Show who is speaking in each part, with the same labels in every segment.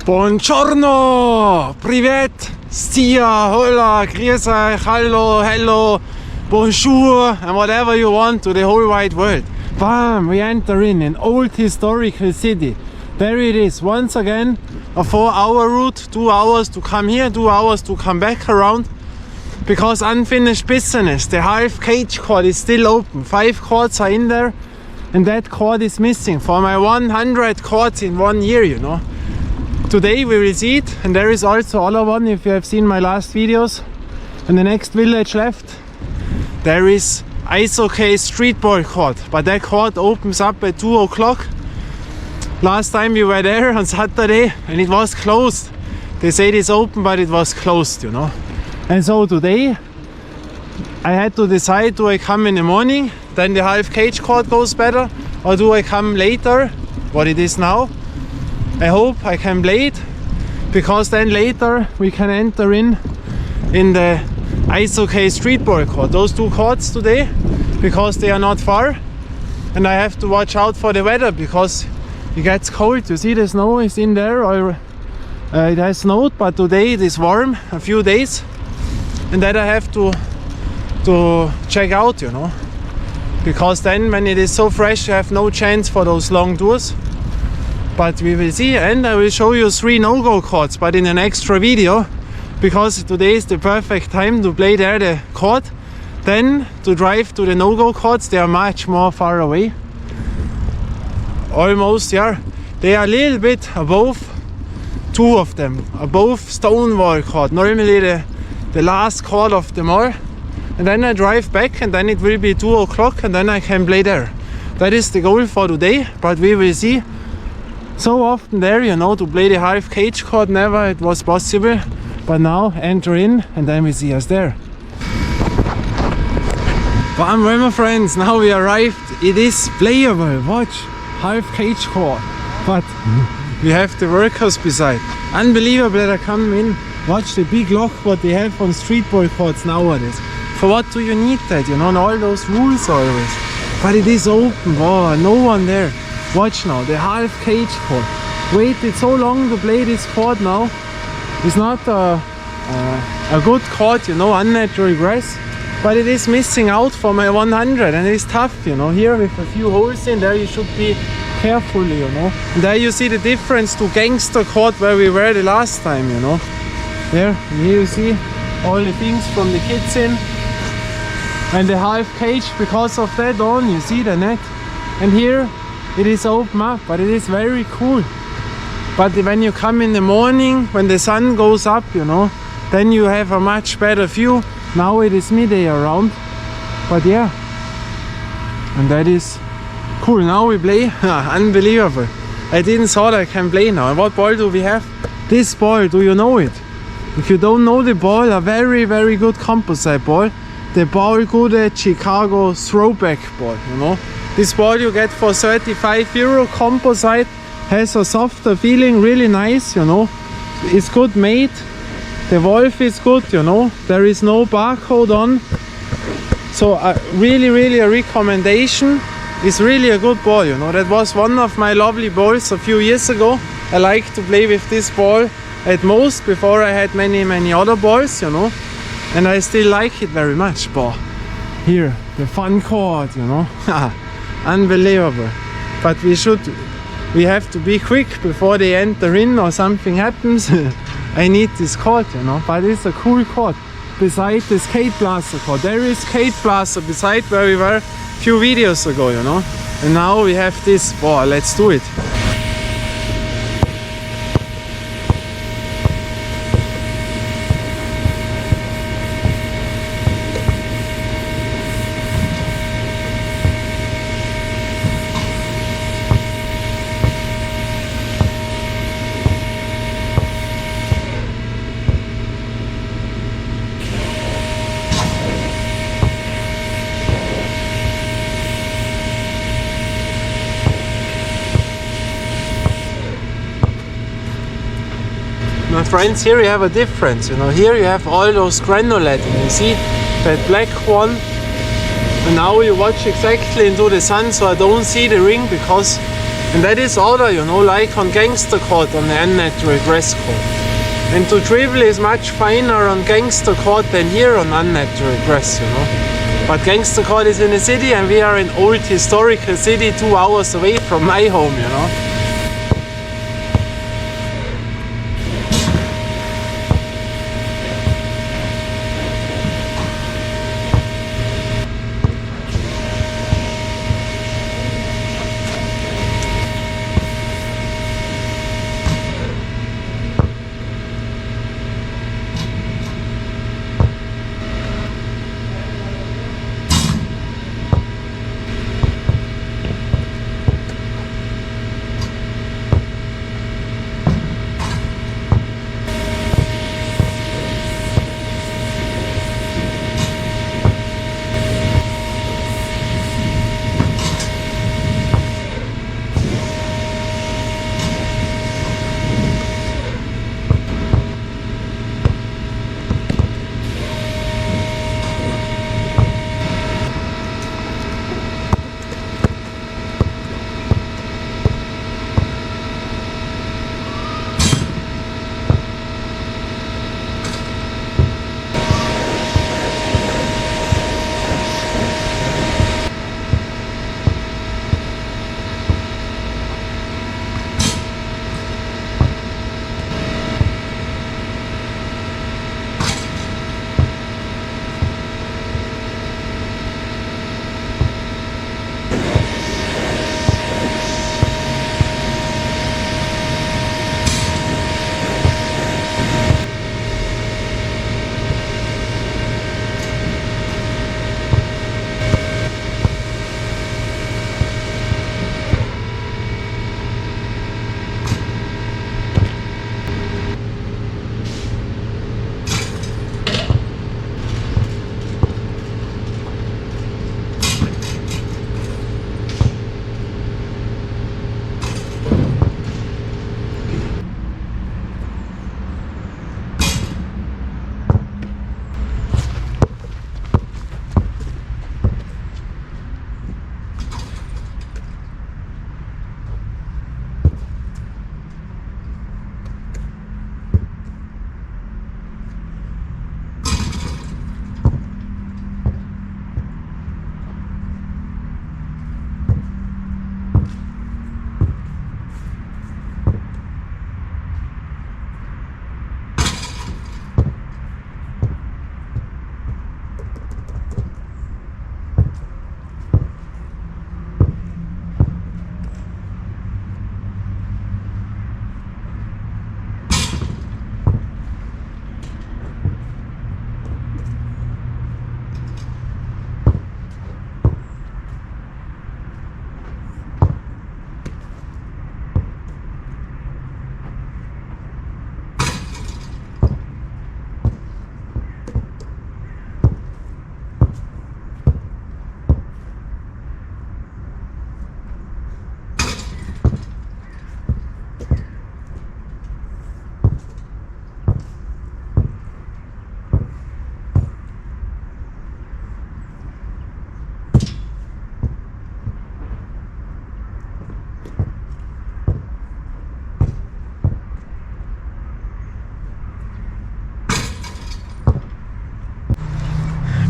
Speaker 1: Buongiorno, privet, stia, hola, grüß euch, hallo, hello, bonjour, and whatever you want to the whole wide world. Bam, we enter in an old historical city. There it is, once again, a 4-hour route, 2 hours to come here, 2 hours to come back around. Because unfinished business, the Halfcage court is still open. 5 courts are in there, and that court is missing for my 100 courts in 1 year, you know. Today we will see it, and there is also other one if you have seen my last videos. In the next village left there is Ice Hockey Streetball court, but that court opens up at 2 o'clock. Last time we were there on Saturday and it was closed. They said it's open but it was closed, you know. And so today I had to decide, do I come in the morning, then the Halfcage court goes better, or do I come later, what it is now. I hope I can play it, because then later we can enter in the Ice Hockey Streetball court. Those 2 courts today, because they are not far, and I have to watch out for the weather because it gets cold. You see the snow is in there, or it has snowed, but today it is warm, a few days, and that I have to check out, you know, because then when it is so fresh you have no chance for those long tours. But we will see, and I will show you 3 no-go courts, but in an extra video, because today is the perfect time to play there the court. Then to drive to the no-go courts, they are much more far away. Almost, yeah. They are a little bit above, 2 of them, above Stonewall court, normally the last court of them all. And then I drive back, and then it will be 2 o'clock, and then I can play there. That is the goal for today, but we will see. So often there, you know, to play the Halfcage court, never it was possible. But now enter in, and then we see us there. Bam, well, my friends, now we arrived. It is playable. Watch, Halfcage court, but we have the workers beside. Unbelievable that I come in. Watch the big lock what they have on streetball courts nowadays. For what do you need that? You know, and all those rules always. But it is open. Wow, no one there. Watch now, the Halfcage court. Waited so long to play this court now. It's not a good court, you know, unnatural grass. But it is missing out for my 100, and it is tough, you know. Here with a few holes in there, you should be carefully, you know. And there you see the difference to gangster court where we were the last time, you know. There, and here you see all the things from the kids in. And the Halfcage, because of that on, you see the net. And here it is open up, but it is very cool. But when you come in the morning, when the sun goes up, you know, then you have a much better view. Now it is midday around, but yeah, and that is cool. Now we play. Unbelievable. I didn't thought I can play now. And what ball do we have? This ball, do you know it? If you don't know the ball, a very, very good composite ball. The ball Gudde Chicago Throwback ball, you know. This ball you get for €35, composite, has a softer feeling, really nice, you know. It's good made. The valve is good, you know. There is no barcode on. So really a recommendation. It's really a good ball, you know. That was one of my lovely balls a few years ago. I like to play with this ball at most, before I had many other balls, you know. And I still like it very much. But here, the fun court, you know. Unbelievable. But we have to be quick before they enter in or something happens. I need this court, you know. But it's a cool court. Beside the skate plaza court. There is skate plaza beside where we were a few videos ago, you know. And now we have this. Boah, let's do it. My friends, here you have a difference, you know. Here you have all those granulating, you see that black one, and now you watch exactly into the sun, so I don't see the ring because And that is order, you know, like on gangster court on the unnatural grass court. And to dribble is much finer on gangster court than here on unnatural grass, you know. But gangster court is in the city and we are in old historical city 2 hours away from my home, you know.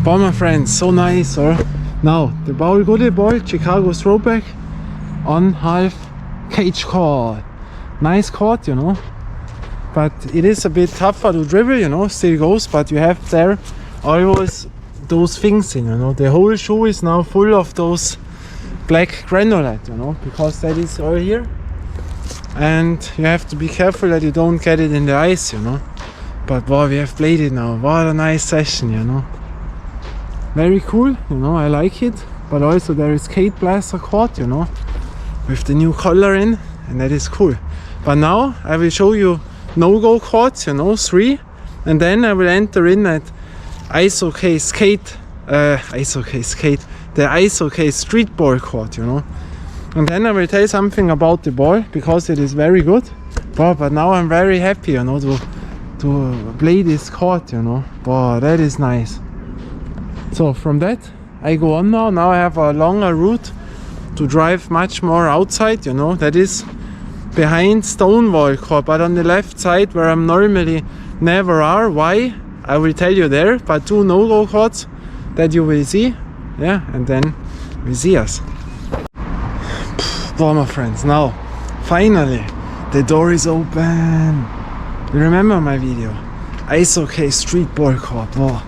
Speaker 1: Ball, my friends, so nice, or? Now, the ball, Gudde ball, Chicago Throwback on Halfcage court. Nice court, you know, but it is a bit tougher to dribble, you know, still goes, but you have there always those things in, you know. The whole shoe is now full of those black granulate, you know, because that is all here. And you have to be careful that you don't get it in the ice, you know. But boy, we have played it now. What a nice session, you know. Very cool, you know, I like it. But also there is skate blaster court, you know, with the new color in, and that is cool. But now I will show you no-go courts, you know, 3, and then I will enter in at the Ice OK Streetball court, you know. And then I will tell you something about the ball, because it is very good. But now I'm very happy, you know, to play this court, you know. Wow, that is nice. So from that I go on now. Now I have a longer route to drive much more outside, you know. That is behind Stonewall Court, but on the left side where I'm normally never are. Why? I will tell you there, but 2 no-go courts that you will see. Yeah, and then we see us. Well, my friends, now finally the door is open. You remember my video? Ice hockey streetball court. Wow.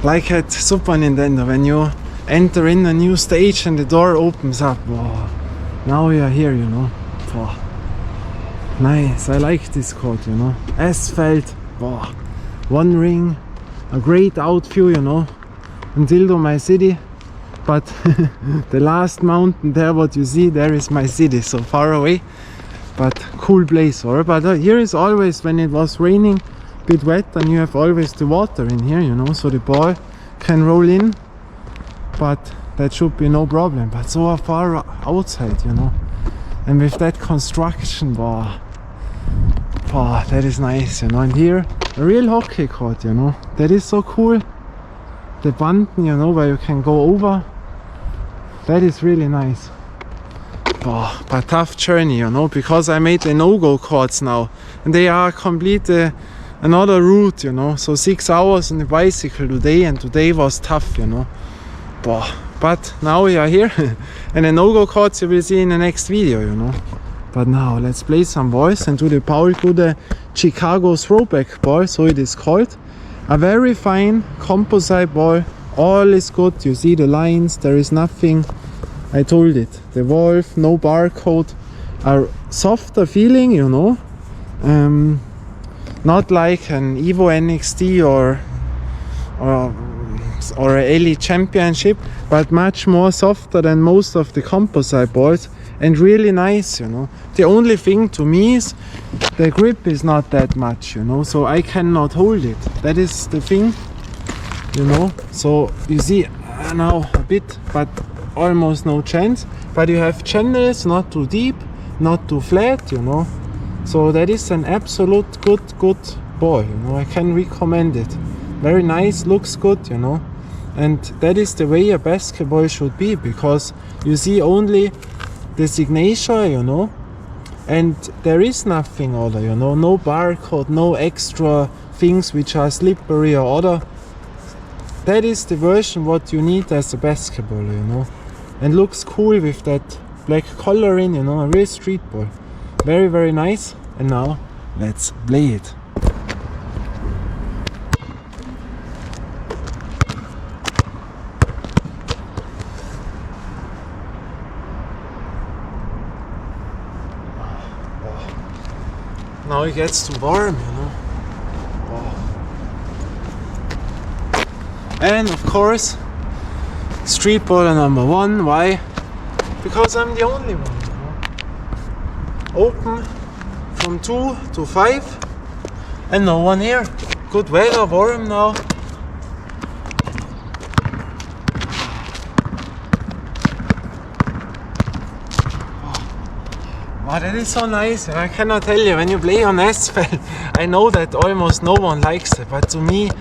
Speaker 1: Like at Super Nintendo, when you enter in a new stage and the door opens up. Wow. Now we are here, you know. Wow. Nice, I like this court, you know. Asphalt, wow. 1 ring, a great out view, you know, until to my city. But the last mountain there, what you see there is my city, so far away. But cool place, or but here is always, when it was raining, a bit wet, and you have always the water in here, you know, so the ball can roll in. But that should be no problem. But so far outside, you know, and with that construction, wow, wow, that is nice, you know. And here a real hockey court, you know, that is so cool. The button, you know, where you can go over, that is really nice. Oh, but tough journey, you know, because I made the no-go courts now, and they are complete another route, you know. So 6 hours on the bicycle today, and today was tough, you know. Oh, but now we are here, and the no-go courts you will see in the next video, you know. But now let's play some balls and do the Paul Gudde Chicago Throwback ball, so it is called. A very fine composite ball, all is good. You see the lines, there is nothing. I told it, the valve, no barcode, a softer feeling, you know. Not like an Evo NXT or a Elite Championship, but much more softer than most of the composite balls, and really nice, you know. The only thing to me is the grip is not that much, you know, so I cannot hold it. That is the thing, you know. So you see now a bit, but almost no chance. But you have channels, not too deep, not too flat, you know. So that is an absolute good ball, you know. I can recommend it. Very nice, looks good, you know. And that is the way a basketball should be, because you see only the signature, you know, and there is nothing other, you know, no barcode, no extra things which are slippery or other. That is the version what you need as a basketball, you know, and looks cool with that black coloring, you know, a real street ball. Very, very nice. And now let's play it. Now it gets too warm, you know. Wow. And of course, street baller number 1. Why? Because I'm the only one, you know. Open from 2 to 5, and no one here. Good weather, warm now. Oh, that is so nice. I cannot tell you, when you play on asphalt, I know that almost no one likes it, but to me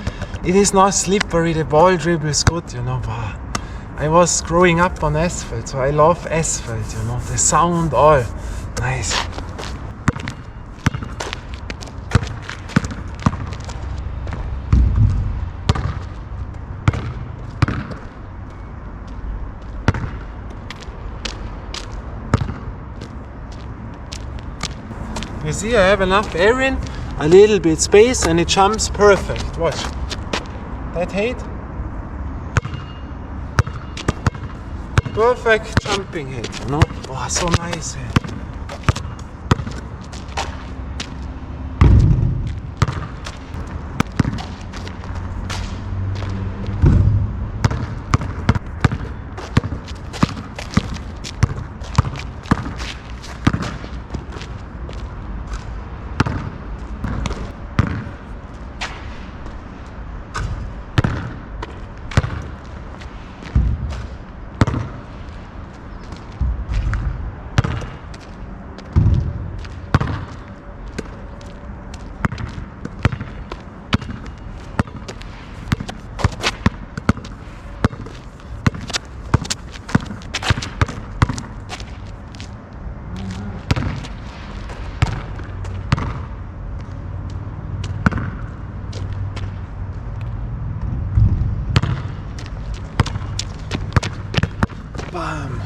Speaker 1: it is not slippery, the ball dribbles good, you know. I was growing up on asphalt, so I love asphalt, you know, the sound, all nice. You see, I have enough air in, a little bit space, and it jumps perfect. Watch. That height. Perfect jumping height, you know? Oh, so nice. Bam.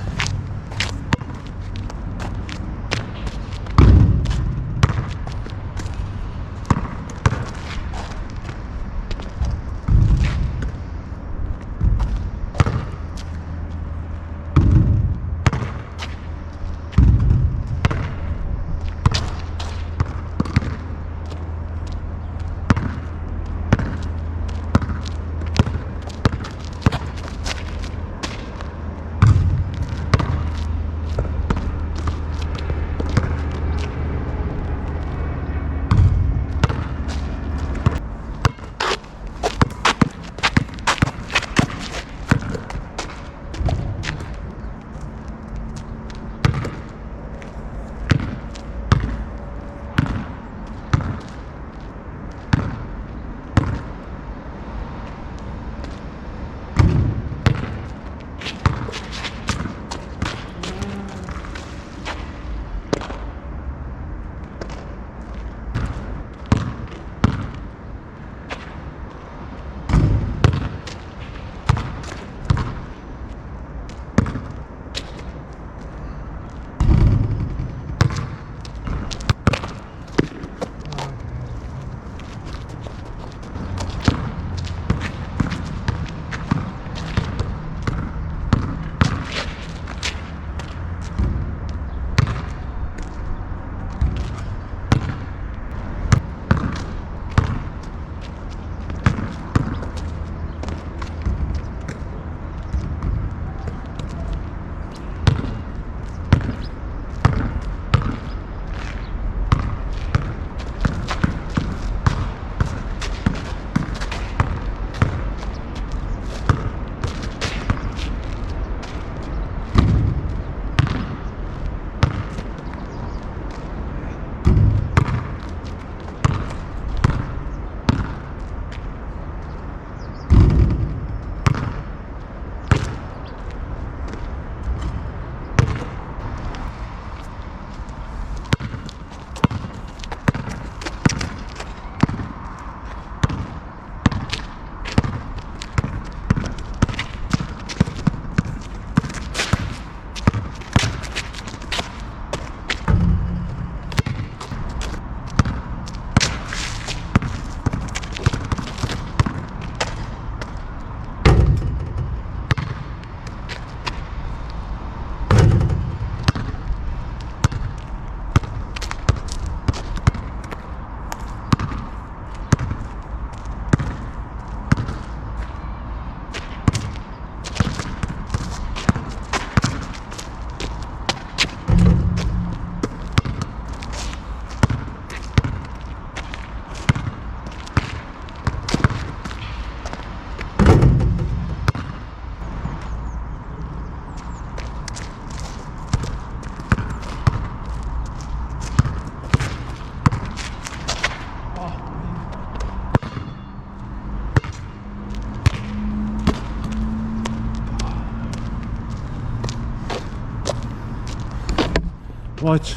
Speaker 1: Watch.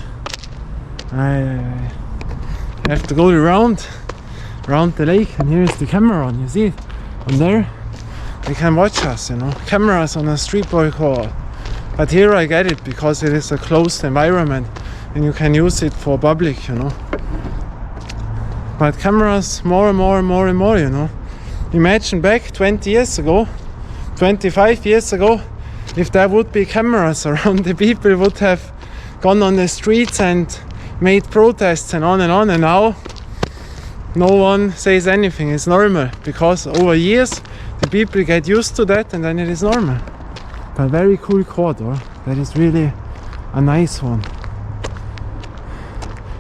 Speaker 1: I have to go around the lake, and here is the camera on. You see it? On there, they can watch us. You know, cameras on a streetball court. But here I get it because it is a closed environment, and you can use it for public. You know. But cameras more and more and more and more. You know. Imagine back 20 years ago, 25 years ago, if there would be cameras around, the people would have gone on the streets and made protests and on, and now no one says anything. It's normal because over years the people get used to that, and then it is normal. But very cool court, or that is really a nice one.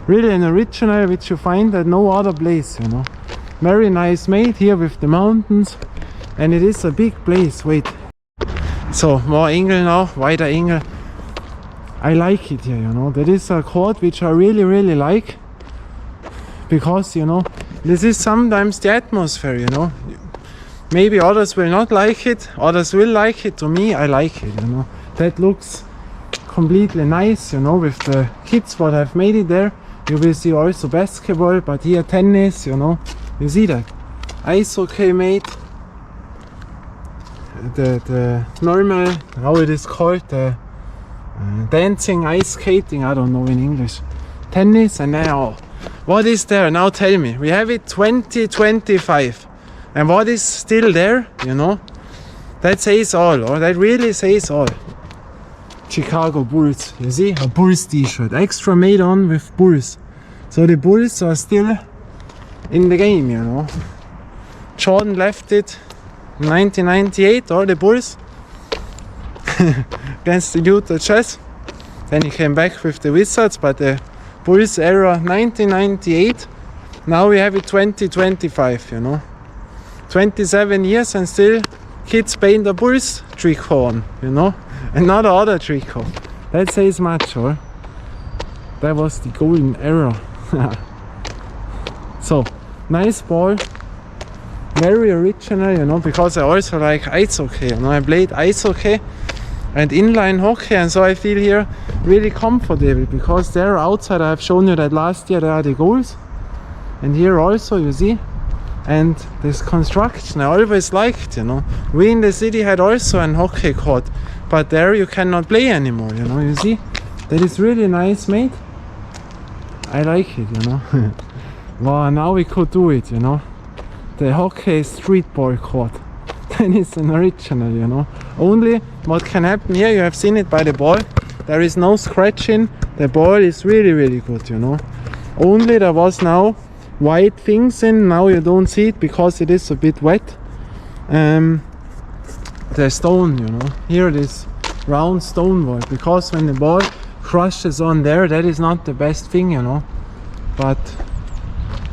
Speaker 1: Really an original which you find at no other place, you know. Very nice made here with the mountains, and it is a big place. Wait, so more angle now, wider angle. I like it here, you know. That is a court which I really like, because, you know, this is sometimes the atmosphere, you know. Maybe others will not like it, others will like it. To me, I like it, you know. That looks completely nice, you know, with the kids what have made it there. You will see also basketball, but here tennis, you know. You see that? Ice hockey made. the normal, how it is called, the dancing, ice skating, I don't know in English, tennis, and now what is there? Now tell me. We have it 2025, and what is still there, you know? That says all, or that really says all. Chicago Bulls, you see, a Bulls t-shirt, extra made on with Bulls. So the Bulls are still in the game, you know. Jordan left it in 1998, or the Bulls, against the Utah Jazz. Then he came back with the Wizards, but the Bulls era 1998. Now we have it 2025, you know. 27 years and still kids paint the Bulls tricot on, you know. And not the other tricot. That says much, or? That was the golden era. So, nice ball. Very original, you know, because I also like ice hockey, you know. I played ice hockey and inline hockey, and so I feel here really comfortable, because there outside I have shown you that last year there are the goals, and here also, you see. And this construction I always liked, you know. We in the city had also an hockey court, but there you cannot play anymore, you know. You see, that is really nice made. I like it, you know. Wow, now we could do it, you know. The hockey streetball court. That is an original, you know. Only what can happen here, you have seen it by the ball, there is no scratching. The ball is really, really good, you know. Only there was now white things in, now you don't see it because it is a bit wet. The stone, you know, here it is round stone wall, because when the ball crushes on there, that is not the best thing, you know. But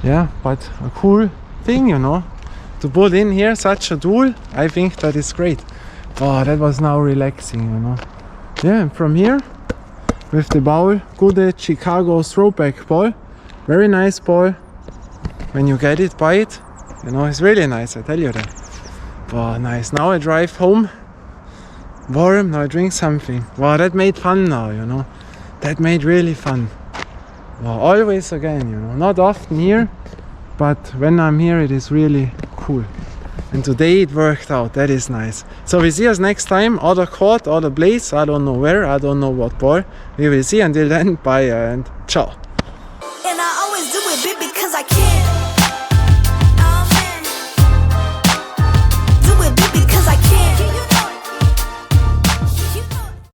Speaker 1: yeah, but a cool thing, you know, to put in here such a tool. I think that is great. Oh, that was now relaxing, you know. Yeah, and from here with the ball, Gudde Chicago Throwback ball, very nice ball. When you get it, buy it, you know, it's really nice, I tell you that. Wow, nice. Now I drive home, warm, now I drink something. Wow, that made fun now, you know. That made really fun. Wow, always again, you know. Not often here, but when I'm here it is really cool. And today it worked out, that is nice. So we see us next time, other court, other place, I don't know where, I don't know what ball. We will see. Until then, bye and ciao.